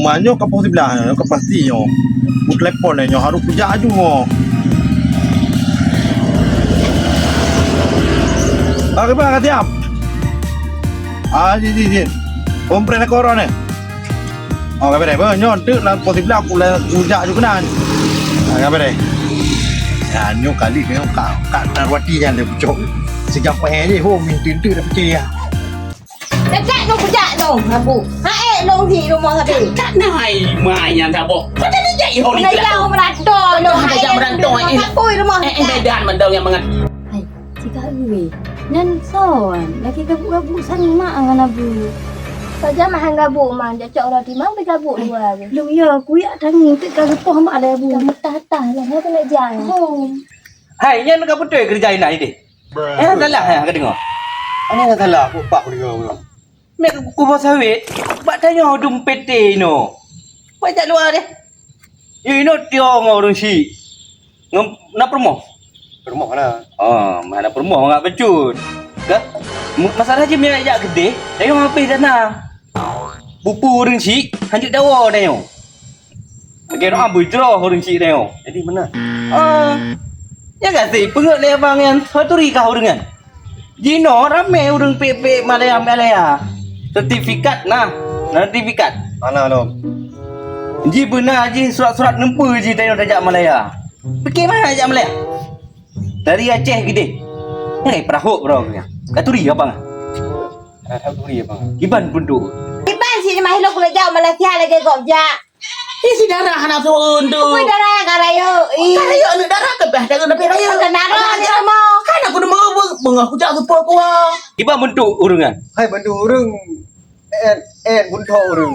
rumahnya kapal sebelah ke pastinya. Bu telefon nyo harus kerja aju mo. Oke bang, siap. Jin. Kompren koron ni. Oke bere, nyo tu lah posisi aku lah kerja aju kenan. Oke bere. Ya nyo kali nyo kak narwati yang dia pucuk. Sejak pagi je ho mintin tu dah percaya. Dekat no kerja no, Abu. Long thì đâu mà thế. Cắt này mai nhà thằng bộ. Có cái gì hồi Này lao mà đặt đồ, Đâu ada jam berantoi ini. Pui đâu mà. Bedan mendong yang mangat. Hai, jika gue nan sawan, lagi gabu-gabu sang mak ngan abu. Saja mah gabu mang dia cok roti mang gabu dua. Lu ya gue ada ngintip kagak poh mak ada abu. Kamu tata lah dia kena jalan. Hai, yang nak betul kerja ini ni. Salah ha ka dengar. Ana salah aku pak dengar belum. Mek ku bos sawit. Bak tanya dompet no. Bak jak luar dia. Ini tio ngorong si. Na permo. Rumah mana? Mana permo ngak becut. Ke? Masalah je minyak jak gede. Dayo ngapi dana. Bupu ring si, hanjuk dawa dayo. Okey no ambu jro ring si dayo. Jadi mana? Ya kasi pengut le abang yang faturi kau dengan. Jino rame urang pepe Malaya. Sertifikat nah. Sertifikat. Mana lo? Ji benar ji surat-surat nempu ji dari Raja Malaya. Fikir mana Raja Malaya? Dari Aceh gede. Perahu bro punya. Katuri abang. Ada turi bang. Giban bundu. Iban sih mah lo kula jauh Malaysia lagi gobja. Si darah anak tuan tu. Pui darah karayo. Karayo anak darah kebah jangan dapat raya. Kenaro ni mo. Kan aku nak mengaku jak sepo ku. Giban bundu urungan. Hai bantu urung. Buntu urung.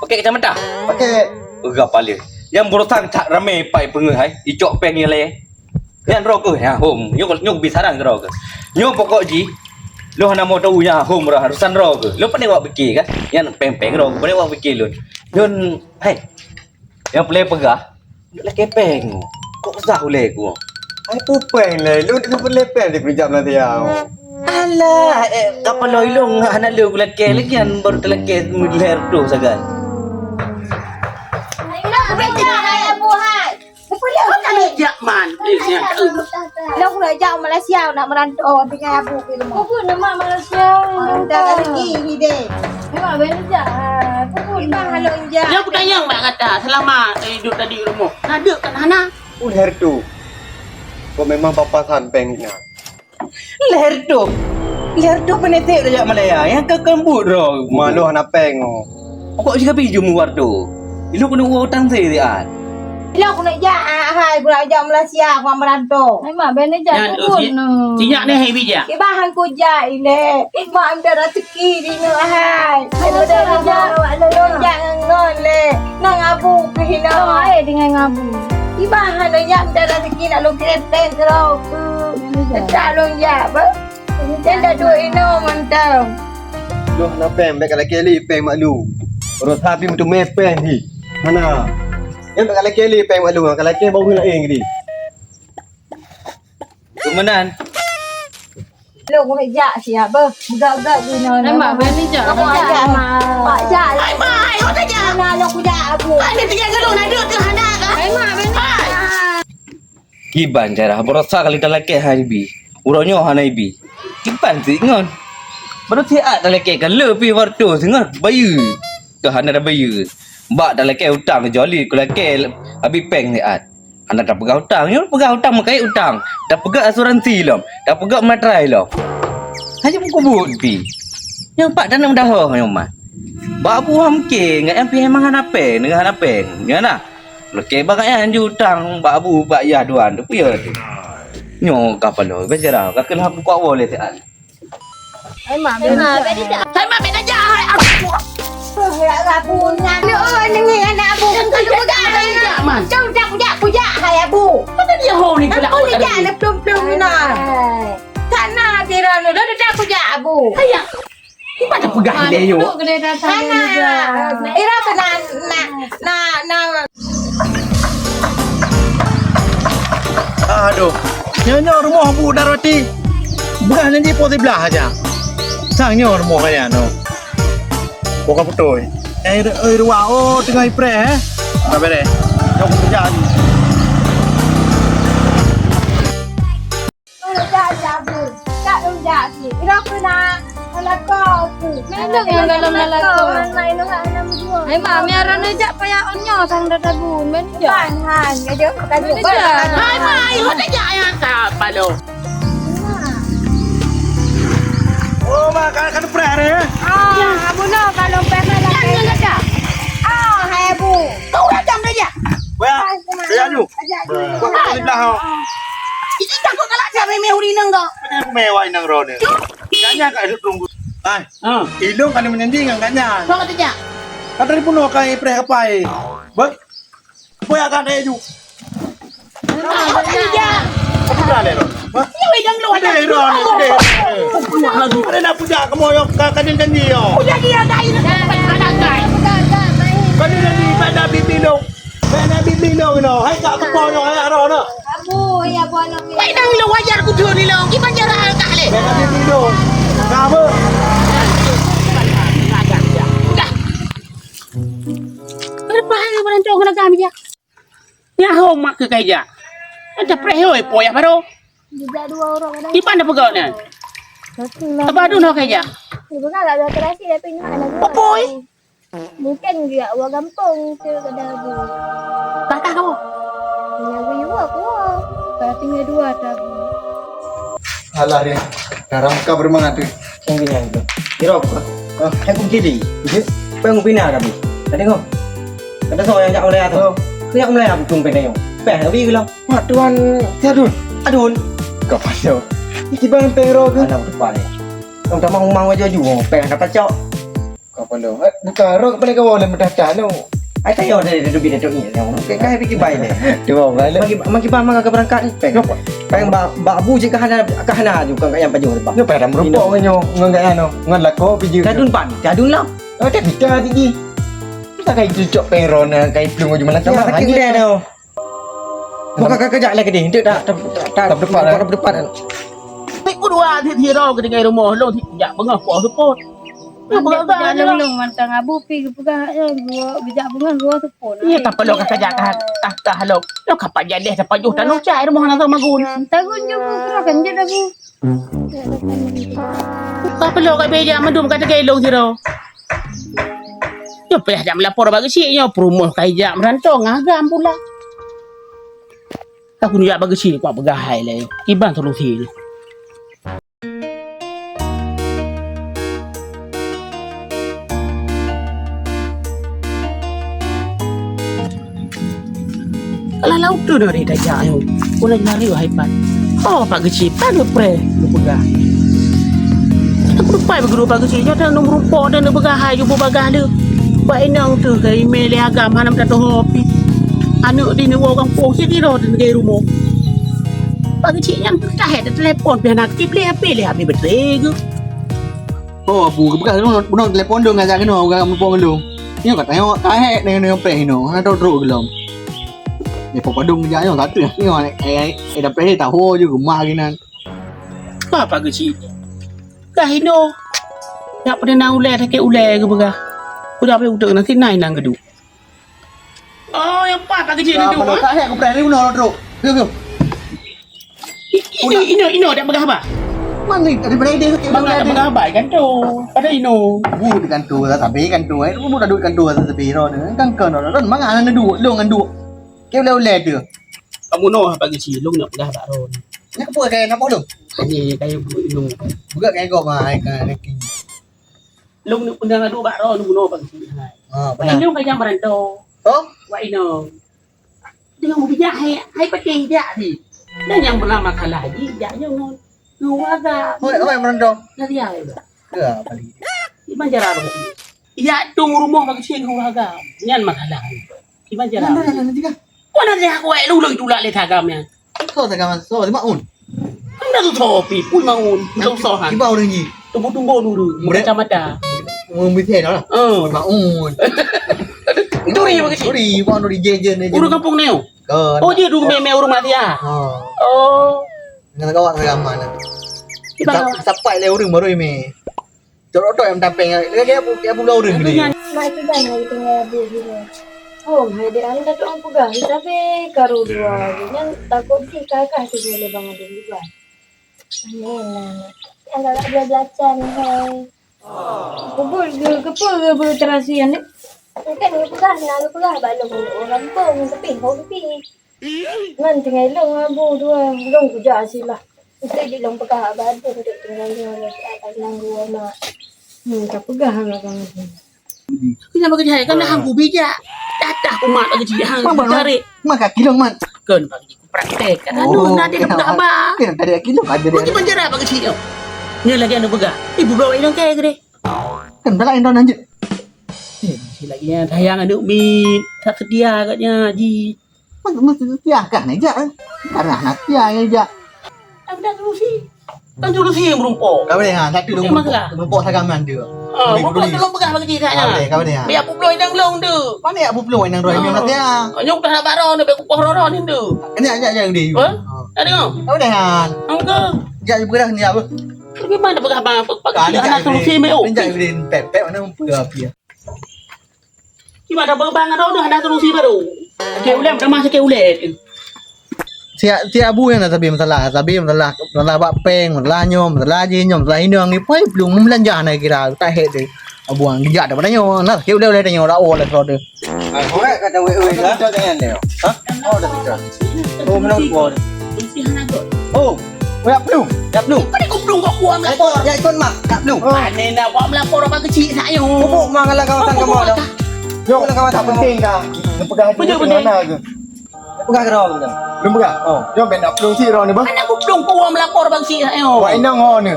Pakai kacamata. Pakai Gapale. Yang berotang tak ramai pai pengai. Icok peng ni le. Yang rok ya home. Nyok bisarang rok. Nyok pokok ji. Lo hana mau tahu ya home rah harusan rok. Lo pandai buat fikir kan? Yang peng rok pandai buat fikir lo. Yon hai. Yang play pegah. Lah kepeng. Kok sah boleh ku. hai pupeng le. Lu tu berlepen di kerja nanti ya. Alah, kapal lo ilong hana lo kulat ke lagi yang baru telake mudler tu sagan. Kerja hai Abu hai. Jak man. Lo kula jauh Malaysia nak merantau dengan Abu ke rumah. Puput nama Malaysia. Dah lagi ni deh. Memang benar. Puput Iban halo inja. Ya aku tanya mbak kata selama hidup tadi rumah. Ada kan hana? Leher tu. Kau memang papa sampeng ni. Leher tu penetik Raja Malaya yang kekembut roh. Malu anak peng. Kok sih kapi jum war tu. Ilu kena utang saya dia. Lo kula hai kula jauh Malaysia kula merantau. Memang benar jah puput no. Sinyak ni heavy je. Ibahan ku jai le. Mak amda rezeki di no hai. Ada darah Ada jangan non le. Nang Abu ke hina. Hai dengan ngabu. Ibahan lo yang amda rezeki nak lo keteng kerau. Tak lo ya ba. Jangan dua ino mantap. Lu anak peng baik kalau keli peng malu. Orang sapi untuk mepeng ni. Mana? Yang kalau keli peng malu, kalau keli bau lain gini. Kemenan. Lo kau jak siapa? Budak-budak guna. Memang benar jah. Aku ajak Pak jak. Mai, aku ajak. Mana lo ku jak Abu. Ada tiga galon ada ke hana ka? Memang benar. Kiban cara berosak kali talake haibi. Uronyo hanaibi. Kiban sih ngon. Berarti ada lelaki kan lebih waktu sengat bayu. Ke hana dah bayu. Mbak dah lelaki hutang joli ku lelaki habis peng ni at. Hana dah pegang hutang, yo pegang hutang makai hutang. Dah pegang asuransi lom, dah pegang materai lom. Hanya kubut pi. Yang pak tanam dah ho yang mah. Ba bu hamke ngai ampi hemang hana peng dengan hana peng. Ya nah. Lelaki bagai yang hutang ba bu ba ya duan tu piye tu. Nyo kapal lo becara kakek aku kau boleh tak. Memang benar. Saya mah beda aja. Abu ngan. Oh, ni anak Abu. Kau pegang. Man. Kau jak hai Abu. Mana dia ho ni pula. Aku ni jak le plum-plum ni nah. Sana tira ni. Lo dah aku jak Abu. Ayah. Ni pada pegang dia yo. Duduk kedai datang juga. Ira benar na. Aduh. Nyonya rumah Bu Darwati. Bukan di pos sebelah aja. Sangnya rumah kaya no. Bukan betul. Ruah tengah April tak beres. Kau kerja ni. Tak rujak sih. Kenapa nak melakau tu? Mana yang dalam melakau? Main dengan anak berdua. Ai mak miara nejak payaonnya sang dadabun. Men je. Han, kerja bukan juga. Hai mai, ho tak ya ka palo. Oh, makan April ni. Ah, buna kalau pernah lah. Jangan ada. Ah, hai bu. Kau dah jam dah ya. Wah, saya aju. Kau tak belah. Ini takut kalau jam me uri nang kau. Aku mewah nang ro ni. Kanya kat hidup tunggu. Ai. Ilung kan menyanding kan kanya. Kau kata jak. Kata ni pun nak April kapai. Ba. Apa yang akan dia ju? Kau kata jak. Apa dah le ro? Wah. Ya we dang luar. Ada ro ni. Ada nak puja kamu yo kadin janji yo. Punya dia dai nak ada gai. Kadin janji pada bibi lo. Pada bibi lo no. Hai kak kepo yo hai ro no. Abu, ya bu anak We dang luar jar ku dur ni lo. Gimana cara kak le? Pada bibi lo. Apa? Kenapa hang merancang kena kami ya? Ya ho mak ke kai jak. Ada prehoi poya baru. Juga 2 orang ada. Di mana pegau ni? Satu lah. Apa tu nak kai jak? Ibu kan ada terasi tapi nak anak dua. Popoi. Mungkin dia orang kampung tu kada bu. Kata kamu. Punya gue aku. Kalau tinggal 2 tak. Alah dia. Garam ka bermangat tu. Yang gini yang tu. Kira apa? Aku kiri. Apa yang pina kami? Tadi kau. Kata so yang jak mulai tu. Kau yang mulai aku tumpen ayo. Peh tapi kalau. Mak tuan tiadun. Adun. Kau pasal. Iki bang tero ke? Anak depan ni. Kau tak mau aja juga. Peh dapat cok. Kau pandau. Bukan rok pada kau boleh mendadak no. Ai tayo dari lebih dari ni. Yang kai fikir baik ni. Dua balik. Maki ba maka berangkat ni. Peh. Peh ba abu je kahana juga kan yang paju depan. Nyo pada merupok nyo ngan ano ngan lako biji. Kadun pan. Kadun lah. Oh tak bisa tinggi. Tak kayak cucuk peron kayak pelung je malah. Sama sakit dia tu. Buka kejap lagi ni. Tidak tak depan. Tik kedua thi ro ke dengan rumah lo thi jak bengah po support. Bijak long mantang abu pi buka gua bijak bunga gua support. Iya tak perlu kata jak kah lo. Lo kapan jadi dapat juh dan cai rumah nak magun. Tagun juga kan je dah bu. Tak perlu kat beja madum kata kai lo thi ro. Yo payah jam lapor bagi si nyo promoh kai jak merantong agam pula. Aku ni jak bagi si kuat begahai le. Iban tolong si. Kalau laut tu dari dajak yo. Boleh nyari yo haipan. Oh pak kecil pada pre lu begah. Aku lupa berguru pak kecil yo dan nombor po dan begah yo begah lu. Pak enang tu ke email agam hanam tak hopi. Anak di ni orang pong sini ro dan ke rumah. Pak kecil yang tak ada telefon pihak nak tip le HP le HP betul. Oh abu ke bekas buno telefon dong ngajak keno orang mumpung lu. Ni kat tengok kae ne pe no. Ha ro gelom. Ni popadung dia yo satu. Ni ai dapat tahu je rumah ginan. Apa kecil? Kah hino. Nak pernah nak ulai tak ke ulai ke begah. Udah apa udah nanti naik nang gedu. Oh, yang apa kecil itu? Apa kae aku pernah ni buno ro. Yo. Ino dah begah apa? Mana daripada dia ke Bang ada begah apa kan tu? Pada ino. Bu di kantor tapi kantor ai bu dah duduk kantor tapi ro ni kan kan ro mang ana duduk lu ngan duduk. Kau le dia. Kamu no apa kecil lu nak begah tak ron. Ni apa kayak apa lu? Ini kayak ino. Buka kayak kau mai kan ni. Lu nak pernah ngadu bak ron lu no apa kecil. Ha, Ino kayak merantau. Oh, Wa ino. Dengan mobil jak hai pakai jak ni. Dan yang bernama kalah lagi jaknya ngon. Nuwaga. hoi merendong. Nanti ya. Ya, balik. Gimana cara lu? Ya tung rumah bagi sih nuwaga. Nyan makalah. Gimana cara? Nanti kan. Kau nanti aku lu lagi tulak le tagamnya. Kau tak kawan so di maun. Anda tu topi pun maun. Lu sohan. Di bawah ni. Tumbuh-tumbuh dulu. Kacamata. Mun bithe đó là. Maun. Itu ri bagi sih. Uri, bawah uri jejen ni. Urus kampung neo. Oh dia dulu meme rumah dia. Oh. Dengan kawan agama na. Iba. Sampai le urang baru me. Tok yang tamping. Lagi apa lau ring ni. Mai tu dah nak tengah abu gitu. Oh, hai dia anda tu orang pegang tapi karu dua. Yang takut si kakak tu boleh bangun dulu kan. Anda nak belajar hai. Kubur ke berterasian ni. Kan lu pegang, lu pegang balong orang pun tapi kau tapi. Man tinggal long abu dua long kerja silah. Kita di long pegang abad tu duduk tinggal dia atas nanggu mak. Tak pegah lah kan. Kita bagi saya kan hang ku bijak. Datah ku mak bagi hang cari. Maka kilong man. Kan bagi ku praktek kan anu nanti dia pegang abah. Kan tadi kilong ada Kau dia. penjara bagi sini. Ni lagi anu pegang. Ibu bawa ini kayak gede. Kan dah lain dah lanjut. Si lagi yang sayang ada umi tak sedia katnya Haji. Mesti tiah kan aja. Karena nak tiah aja. Tak ada solusi. Kan solusi yang berumpuk. Kau boleh satu dua rumput sagaman dia. Berumpuk belum pegang bagi saya. Kau boleh. Biar aku peloi nang long tu. Mana ya bu peluang nang roi memang tiah. Nyok dah baron dia aku pohon ni tu. Ini aja yang dia. Ada ngau? Kau boleh han. Angka. Jangan berah ni apa. Bagaimana pegang abang pagi anak solusi meu. Jangan beri pepek mana mumpah api. Gimana bang ada solusi baru. Keulem dah masuk keulem. Tia abu yang sabi masalah bak peng, masalah nyom, masalah je nyom, masalah ini orang ni pun belum membelanja nak kira tak head deh. Abu ang dia ada pada nyom, nak kau dah tanya orang oh lah kau deh. Korek kata wei lah. Kita jangan dia. Ha? Oh dah kita. Oh menang gol. Solusi anak tu. Oh, ya belum. Kau kau belum kau kuam lah. Ya ikut mak. Tak belum. Panen nak buat melapor orang kecil saya. Bubuk mangalah kawasan kamu dah. Yo, kawasan penting dah. Pegang mana ke? Pegang kerong tu. Belum pegang. Oh, jom ben nak pelung si ron ni bah. Anak aku belum kuam melapor bang kecil saya. Wah inang ho ni.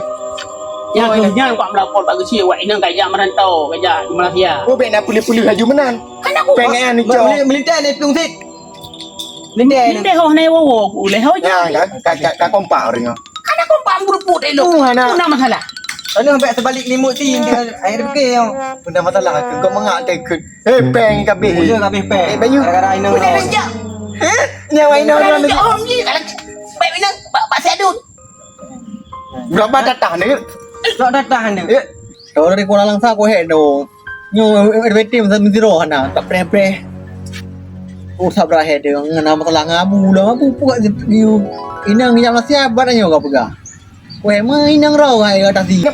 Yang kerja kau melapor bang kecil. Wah ini kerja merantau kerja di Malaysia. Oh ben nak pulih-pulih laju menan. Anak aku Pengen ni cok. Melintai ni pelung sik. Melintai ni. Ini ho ne wo boleh ho Ya, je. kak kompak orang. Anak aku pam berput elok. Anak. Mana masalah? Mana sampai sebalik limut ti dia air bekir yang. Benda masalah kau mengak tekut. Peng kabeh. Dia kabeh pe. Banyu. Gara-gara ina. Boleh lenjak. Nyawa ina orang ni. Om ni kalau baik bina pak sedut. Berapa datang ni? Tak datang dia. Kau dari Kuala Langsa kau head do. Nyo RBT mesti zero hana. Tak pre. Oh sabra head dia ngena masalah ngabu lah. Ngabu pun you. Inang yang Malaysia buat nyo kau pegang. Kau main nang raw hai kata si.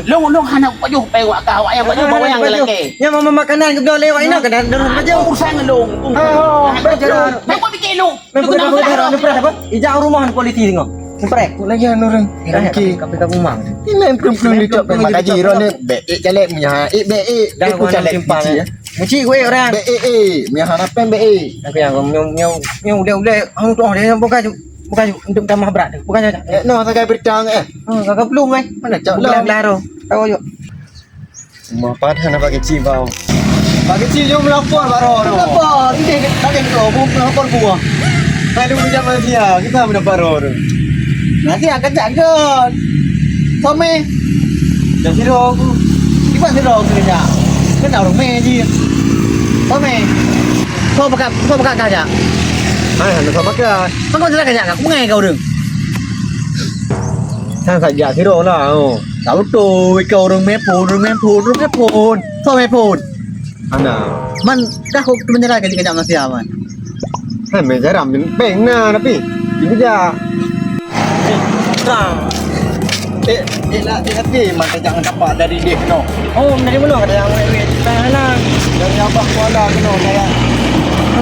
Long anak baju pe wak ka wak yang baju bawa yang lelaki. Yang mama makanan ke boleh wak ina kena dorong baju. Urusan long. Baik buat bikin long. Apa? Ijak rumahan polisi tengok. Semprek. Lagi anu orang. Okey, kapi kamu mang. Ini belum dicop pen mata jiro ni. Be jalek punya. Be Dah gua simpang ya. Muci gue orang. Be punya harapan be. Tapi yang udah hang tu dia bukan untuk tambah berat. Bukan saja. No saya bercang Kakak belum mai. Mana cak Laro. Tahu yuk. Mapat hana pakai cibau. Pakai cibau melapor baru. Melapor. Ini tak ada tu melapor gua. Kalau punya Malaysia kita mendapat baru. Nanti akan jaga. Some. Dah siro aku. Ibu siro aku ni dah. Kenal orang meji. Some. Kau pakai kerja. Hana kau pakai. Kau sudah kerja aku mengai kau deng. Sang saja siro lah. Tahu tu kau orang mepun. Some mepun. Ana. Man dah kau menjelaskan kerja Malaysia man. Hai jaram peng na tapi dia lah hati mata jangan dapat dari dia no. Oh, dari mana ada yang sana? Dari abah Kuala kena saya.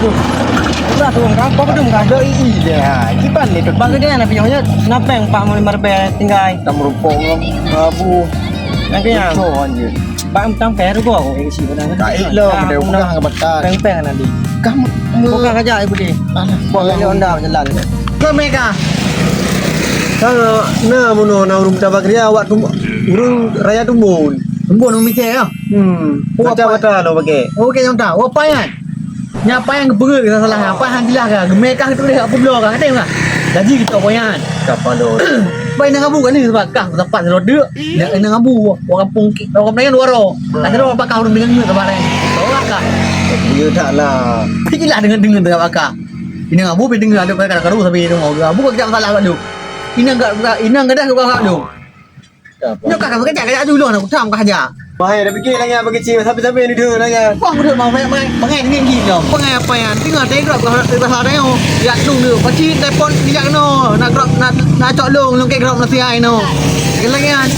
Aduh. Sudah tu kan kau belum kan? Ada dia. Kipan ni tu Bagi dia nak pinjamnya. Kenapa yang Pak mau 5 ribu tinggal? tak merumpung abu. Nanti yang So anje. Pak tang fair tu aku isi pada. Tak lo dia bukan ngebatan. Peng-peng nanti. Kamu Bukan kerja ibu dia. buang Dia onda jalan. ke mereka. Kalau na muno na urung dapat kerja awak tu urung raya tumbun. Tumbun umi saya. Baca lo pakai. Okey yang tahu apa yang? Nyapa yang keberat kita salah apa handilah kan. Gemekah tu dia apa blok kan ada gaji kita apa yang? Kapal lo. Baik nak abu kan ni sebab kah tempat roda. Nak abu orang kampung orang Melayu waro. Ada orang pakar orang dengan ni tempat lain. Tolak kah? Ya taklah. Fikirlah dengan dengan pakar. Ini abu pe dengar ada kadang-kadang sampai dia mau abu kau jangan salah kat lu. Inang enggak dah kau kat lu. Nyok kakak bekerja dulu nak utam kerja. Mahir dah fikir lagi bagi cik sampai ni dia lagi. Kau udah mau pengen ni gini pengen apa yang tinggal tengok bahasa dia ya nung dia pasti telefon dia no nak cok long ke grab nasi ai no. Lagi kan.